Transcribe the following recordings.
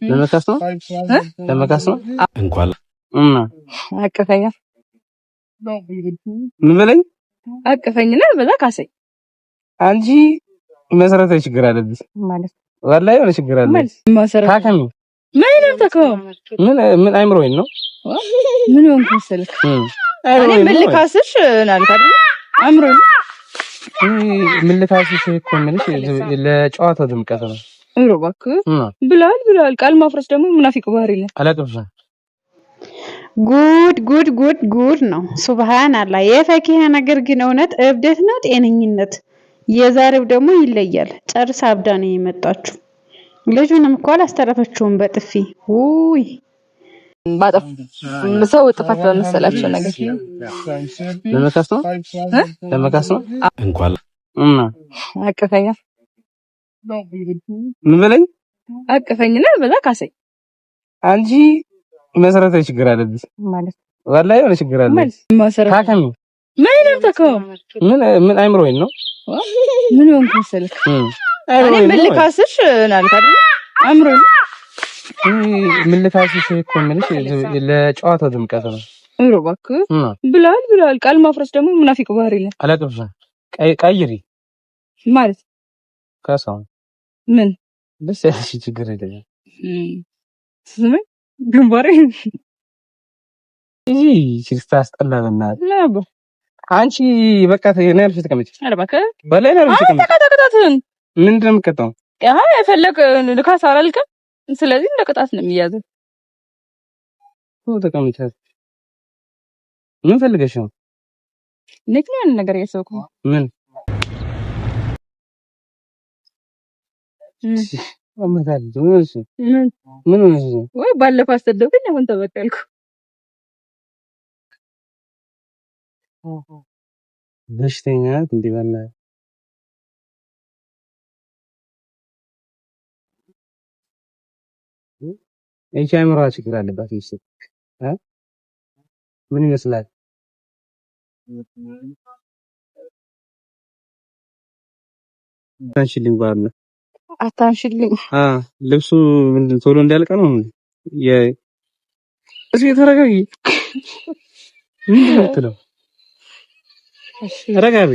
ለመካስ ነው ለመካስ ነው እንኳን አቀፈኛ ምን በለኝ አቀፈኝና በዛ ካሰኝ አንጂ መሰረታዊ ችግር አለብሽ ማለት ወላሂ የሆነ ችግር አለ ታከሚ ምን ተከው ምን አይምሮኝ ነው ምን ሆንኩ መሰለክ እኔ መልካስሽ ናልካ አይምሮኝ ምልታስሽ እኮ ምንሽ ለጨዋታው ድምቀት ነው እሮ እባክህ ብላል ቃል ማፍረስ ደግሞ ሙናፊቅ ባህሪ ነው አላቀምሽ ጉድ ነው ሱብሃንአላህ የፈኪሃ ነገር ግን እውነት እብደት ነው ጤነኝነት የዛሬው ደግሞ ይለያል ጨርሳ አብዳ ነው የመጣችው ልጁንም እኮ አላስተረፈችውም በጥፊ ውይ ባጠፍ ሰው ጥፋት በመሰላቸው ነገር ለመካስ ነው እንኳን አቀፈኛ ምን በለኝ አቀፈኝና በዛ ካሰኝ አንጂ መሰረታዊ ችግር አለብሽ ማለት ወላሂ የሆነ ችግር አለ ታከሚ ምን ተከው ምን አይምሮኝ ነው ምን ሆንኩ መሰለክ እኔ መልካስሽ ናልካ አይምሮኝ ምልታስሽ እኮ ምንሽ ለጨዋታው ድምቀት ነው እሮ እባክህ ብላል ቃል ማፍረስ ደግሞ ሙናፊቅ ባህሪ ነው አላቀምሽ ቀይሪ ማለት ካሳው ምን ደስ ያለሽ ችግር አይደለም ስም ግንባሬ እጂ ሲስታ አስጠላልና ለባ አንቺ በቃ ተነርሽ ተቀመጭ አረ እባክህ በላይ ነው ተቀጣጣትን ምንድነው የምትቀጣው አይ ፈለክ ልካስ አላልከም ስለዚህ እንደ ቅጣት ነው የሚያዘው ተቀመጭ ምን ፈልገሽ ነው ለክኔን ነገር ያሰብኩ ምን አመታል ዱንስ ምን ወይ ባለፈው አስተደብኝ አሁን ተበቀልኩ በሽተኛ እንዲበላ እቺ አይምሯ ችግር አለባት ይስጥ ምን ይመስላል ታንሽልኝ ባለ አታንሽልኝ ልብሱ ምንድን ቶሎ እንዲያልቅ ነው እሺ ተረጋጊ ምንድን ነው ተረጋጊ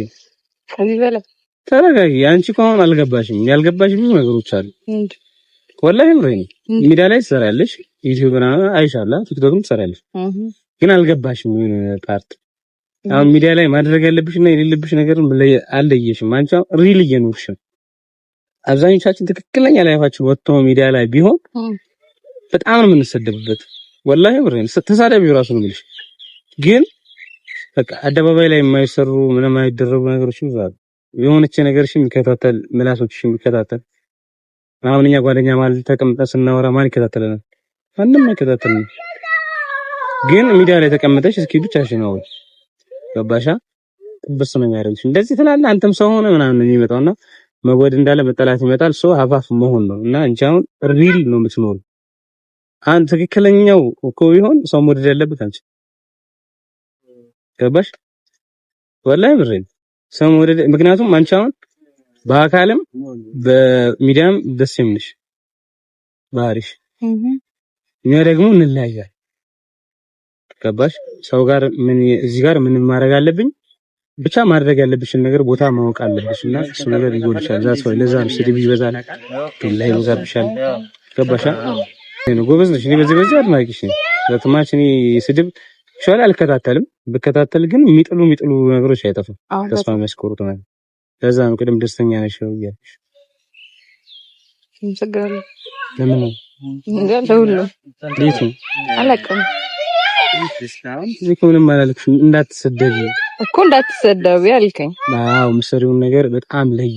ከዚህ በላይ ተረጋጊ አንቺ ከሆነ አልገባሽም ያልገባሽ ብዙ ነገሮች አሉ ወላሂ ምረኝ ሚዲያ ላይ ትሰራለሽ ዩቲዩብና አይሻላ ቲክቶክም ትሰራለሽ ግን አልገባሽም ምን ፓርት አሁን ሚዲያ ላይ ማድረግ ያለብሽና የሌለብሽ ነገር አልለየሽም አንቺ ሪል እየኖርሽ አብዛኞቻችን ትክክለኛ ላይፋችን ወጥቶ ሚዲያ ላይ ቢሆን በጣም ነው የምንሰደብበት ወላሂ ምረኝ ተሳዳቢው ራሱ ነው የሚልሽ ግን በቃ አደባባይ ላይ የማይሰሩ ምንም አይደረጉ ነገሮች ይዛሉ የሆነች ነገርሽን የሚከታተል ምላሶችሽን የሚከታተል አሁን እኛ ጓደኛ ማለት ተቀምጠን ስናወራ ማን ይከታተለናል ማንም አይከታተልም ግን ሚዲያ ላይ ተቀምጠሽ እስኪ ብቻሽን ነው ገባሻ ጥብስ ነው የሚያደርግሽ እንደዚህ ትላለህ አንተም ሰው ሆነ ምናምን ነው የሚመጣውና መወድ እንዳለ መጠላት ይመጣል ሰው ሀፋፍ መሆን ነው እና እንጂ አሁን ሪል ነው የምትኖር አንተ ትክክለኛው እኮ ቢሆን ሰው መወደድ ያለበት አንቺ ገባሽ ወላሂ ብሬን ሰው መወደድ ምክንያቱም አንቺ አሁን በአካልም በሚዲያም ደስ የሚልሽ ባህሪሽ እኛ ደግሞ እንለያያለን ገባሽ ሰው ጋር ምን እዚህ ጋር ምን ማድረግ አለብኝ ብቻ ማድረግ ያለብሽን ነገር ቦታ ማወቅ አለብሽና እሱ ነገር ይጎልሻል ዛት ወይ ለዛ ነው ስድብ ይበዛል ላይ ይበዛብሻል ገባሻ ነው ጎበዝ ነሽ እኔ በዚህ አድማቂሽ ለተማች እኔ ስድብ ሻል አልከታተልም በከታተል ግን የሚጥሉ ነገሮች አይጠፉም ተስፋ መስኮሩት ማለት ለዛ ነው ቅድም ደስተኛ ነሽ ያልሽ እንሰጋለን ለምን እንደውሉ ዲቱ አላቀም ምንም አላልኩሽም እንዳትሰደቢ እኮ እንዳትሰደቢ አልከኝ አዎ ምሰሪውን ነገር በጣም ለይ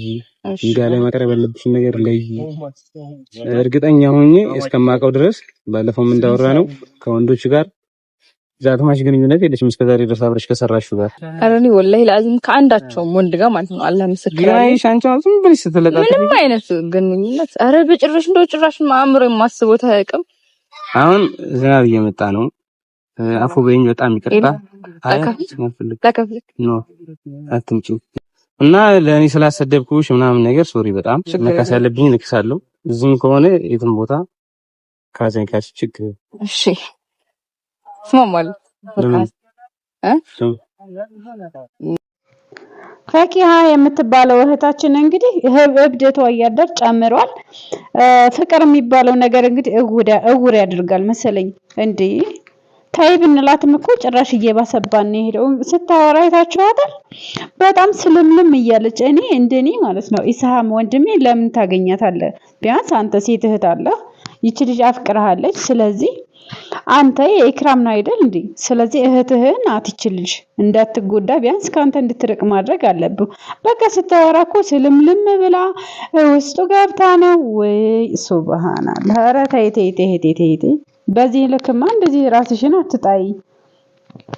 ሚዲያ ላይ ማቅረብ ያለብሽን ነገር ለይ እርግጠኛ ሆኜ እስከማውቀው ድረስ ባለፈውም እንዳወራ ነው ከወንዶች ጋር ዛትማሽ ግንኙነት የለሽም እስከዛሬ ድረስ አብረሽ ከሰራሽው ጋር አረኒ ወላሂ ለአዝም ከአንዳቸውም ወንድ ጋር ማለት ነው አላህ ምስክር ነው ሻንቻው ዝም ብለሽ ስትለጣጥ ምንም አይነት ግንኙነት አረ በጭራሽ እንደው ጭራሽ ማምሮ የማስበው ታቀም አሁን ዝናብ እየመጣ ነው አፉ በእኝ በጣም ይቅርታ ታከፍልክ ነው አትምጪ እና ለኔ ስላሰደብኩሽ ምናምን ነገር ሶሪ በጣም መካስ ያለብኝ ንክሳለሁ እዚህም ከሆነ የትም ቦታ ካዘኝ ካሽ ችግር እሺ ስማማል ፈኪሃ የምትባለው እህታችን እንግዲህ እብደቷ እያደር ጨምሯል። ፍቅር የሚባለው ነገር እንግዲህ እውር ያደርጋል መሰለኝ እንዴ። ታይ ብንላትም እኮ ጭራሽ እየባሰባን ነው ሄደው ስታወራ አይታችኋታል። በጣም ስልምልም እያለች እኔ እንደኔ ማለት ነው ኢሳሃም ወንድሜ ለምን ታገኛታለህ? ቢያንስ አንተ ሴት እህት አለ ይቺ ልጅ አፍቅራለች። ስለዚህ አንተ የኢክራም ነው አይደል እንዴ? ስለዚህ እህትህን አትችልሽ እንዳትጎዳ ቢያንስ ካንተ እንድትርቅ ማድረግ አለብህ። በቃ ስታወራ እኮ ስልምልም ብላ ውስጡ ገብታ ነው ወይ ሱብሃንአላህ። ኧረ ተይ ተይ ተይ ተይ ተይ። በዚህ ልክማ እንደዚህ ራስሽን አትጣይ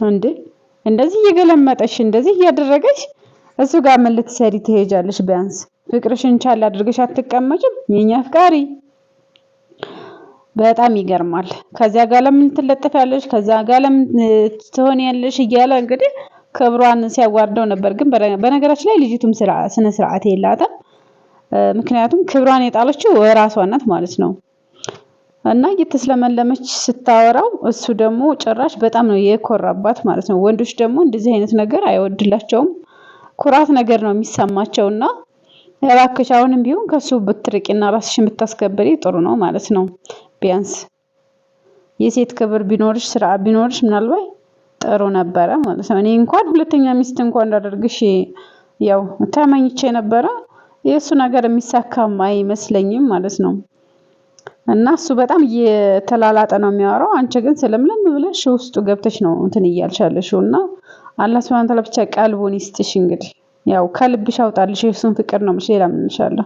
እንዴ። እንደዚህ እየገለመጠሽ እንደዚህ እያደረገሽ እሱ ጋር ምን ልትሰሪ ትሄጃለሽ? ቢያንስ ፍቅርሽን ቻል አድርገሽ አትቀመጭም? የኛ አፍቃሪ በጣም ይገርማል። ከዛ ጋር ለምን ትለጥፋለሽ? ከዛ ጋር ለምን ትሆኛለሽ? እያለ እንግዲህ ክብሯን ሲያዋርደው ነበር። ግን በነገራችን ላይ ልጅቱም ስነ ስርዓት የላትም። ምክንያቱም ክብሯን የጣለችው ራሷ ናት ማለት ነው። እና እየተስለመለመች ስታወራው እሱ ደግሞ ጭራሽ በጣም ነው የኮራባት ማለት ነው። ወንዶች ደግሞ እንደዚህ አይነት ነገር አይወድላቸውም። ኩራት ነገር ነው የሚሰማቸውና እባክሽ አሁንም ቢሆን ከሱ ብትርቂና ራስሽን ብታስከብሪ ጥሩ ነው ማለት ነው። ቢያንስ የሴት ክብር ቢኖርሽ ስርዓት ቢኖርሽ ምናልባት ጥሩ ነበረ ማለት ነው። እኔ እንኳን ሁለተኛ ሚስት እንኳን እንዳደርግሽ ያው ተመኝቼ ነበረ። የሱ ነገር የሚሳካም አይመስለኝም ማለት ነው። እና እሱ በጣም እየተላላጠ ነው የሚያወራው። አንቺ ግን ስለምለም ብለሽ ውስጡ ገብተሽ ነው እንትን እያልሻለሽው እና አላህ Subhanahu Wa Ta'ala ብቻ ቀልቡን ይስጥሽ። እንግዲህ ያው ከልብሽ አውጣልሽ የሱን ፍቅር ነው ሌላ ምን እንሻለሁ።